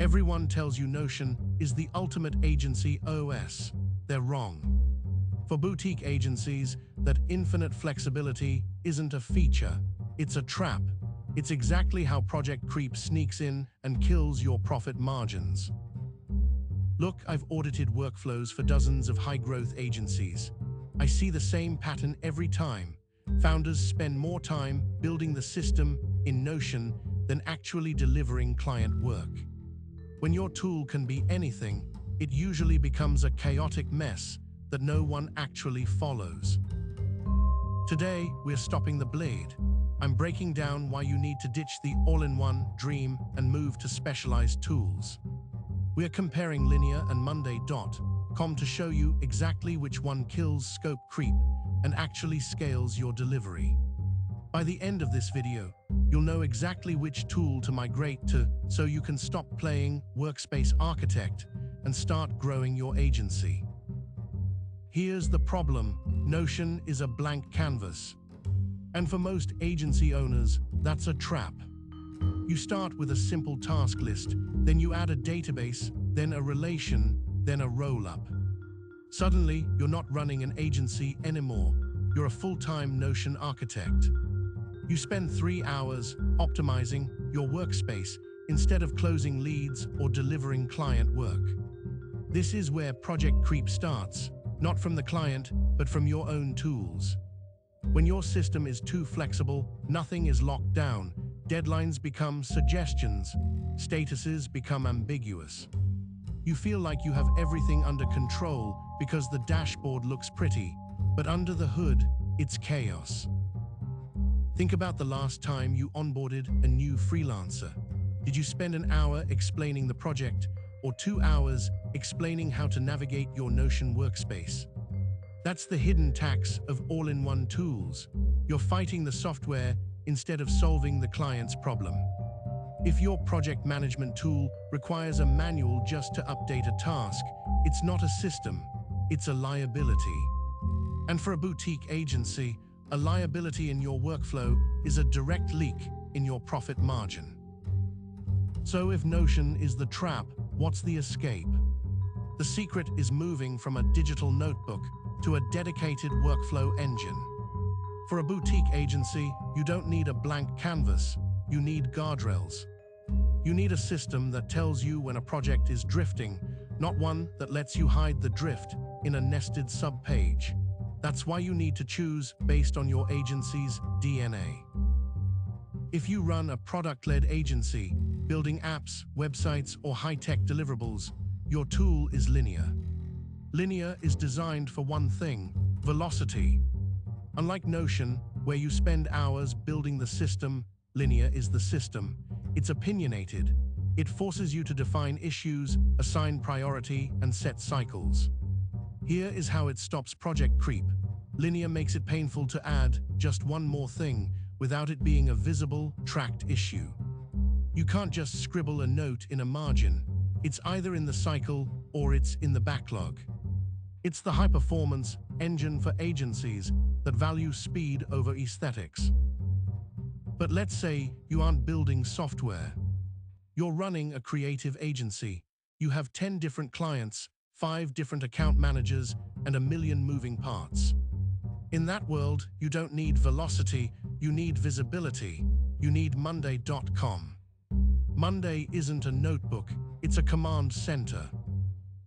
Everyone tells you Notion is the ultimate agency OS. They're wrong. For boutique agencies, that infinite flexibility isn't a feature, it's a trap. It's exactly how project creep sneaks in and kills your profit margins. Look, I've audited workflows for dozens of high-growth agencies. I see the same pattern every time. Founders spend more time building the system in Notion than actually delivering client work. When your tool can be anything, it usually becomes a chaotic mess that no one actually follows. Today, we're stopping the bleed. I'm breaking down why you need to ditch the all-in-one dream and move to specialized tools. We're comparing Linear and Monday.com to show you exactly which one kills scope creep and actually scales your delivery. By the end of this video, you'll know exactly which tool to migrate to so you can stop playing workspace architect and start growing your agency. Here's the problem: Notion is a blank canvas. And for most agency owners, that's a trap. You start with a simple task list, then you add a database, then a relation, then a roll-up. Suddenly, you're not running an agency anymore. You're a full-time Notion architect. You spend 3 hours optimizing your workspace instead of closing leads or delivering client work. This is where project creep starts, not from the client, but from your own tools. When your system is too flexible, nothing is locked down. Deadlines become suggestions. Statuses become ambiguous. You feel like you have everything under control because the dashboard looks pretty, but under the hood, it's chaos. Think about the last time you onboarded a new freelancer. Did you spend an hour explaining the project or 2 hours explaining how to navigate your Notion workspace? That's the hidden tax of all-in-one tools. You're fighting the software instead of solving the client's problem. If your project management tool requires a manual just to update a task, it's not a system, it's a liability. And for a boutique agency, a liability in your workflow is a direct leak in your profit margin. So if Notion is the trap, what's the escape? The secret is moving from a digital notebook to a dedicated workflow engine. For a boutique agency, you don't need a blank canvas, you need guardrails. You need a system that tells you when a project is drifting, not one that lets you hide the drift in a nested sub-page. That's why you need to choose based on your agency's DNA. If you run a product-led agency, building apps, websites, or high-tech deliverables, your tool is Linear. Linear is designed for one thing: velocity. Unlike Notion, where you spend hours building the system, Linear is the system. It's opinionated. It forces you to define issues, assign priority, and set cycles. Here is how it stops project creep. Linear makes it painful to add just one more thing without it being a visible, tracked issue. You can't just scribble a note in a margin. It's either in the cycle or it's in the backlog. It's the high-performance engine for agencies that value speed over aesthetics. But let's say you aren't building software. You're running a creative agency. You have 10 different clients, 5 different account managers, and a million moving parts. In that world, you don't need velocity, you need visibility. You need Monday.com. Monday isn't a notebook, it's a command center.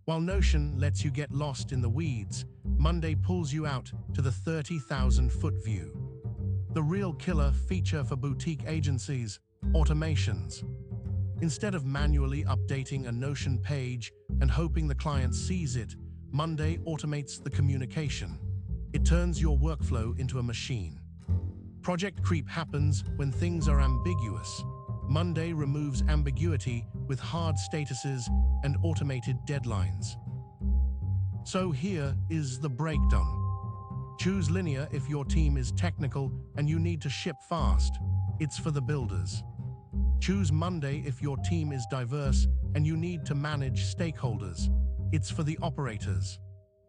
While Notion lets you get lost in the weeds, Monday pulls you out to the 30,000-foot view. The real killer feature for boutique agencies: automations. Instead of manually updating a Notion page and hoping the client sees it, Monday automates the communication. It turns your workflow into a machine. Project creep happens when things are ambiguous. Monday removes ambiguity with hard statuses and automated deadlines. So here is the breakdown. Choose Linear if your team is technical and you need to ship fast. It's for the builders. Choose Monday if your team is diverse and you need to manage stakeholders. It's for the operators.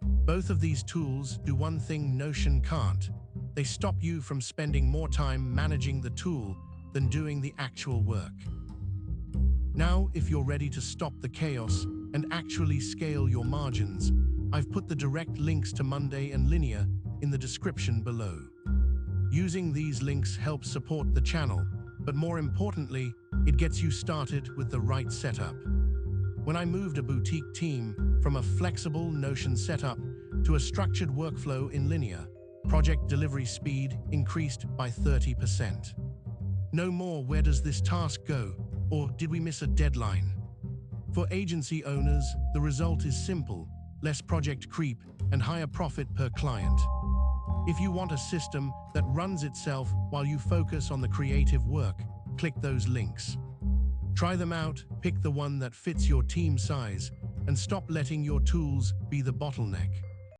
Both of these tools do one thing Notion can't. They stop you from spending more time managing the tool than doing the actual work. Now, if you're ready to stop the chaos and actually scale your margins, I've put the direct links to Monday and Linear in the description below. Using these links helps support the channel, but more importantly, it gets you started with the right setup. When I moved a boutique team from a flexible Notion setup to a structured workflow in Linear, project delivery speed increased by 30%. No more "where does this task go?" or "did we miss a deadline?" For agency owners, the result is simple: less project creep and higher profit per client. If you want a system that runs itself while you focus on the creative work, click those links. Try them out, pick the one that fits your team size, and stop letting your tools be the bottleneck.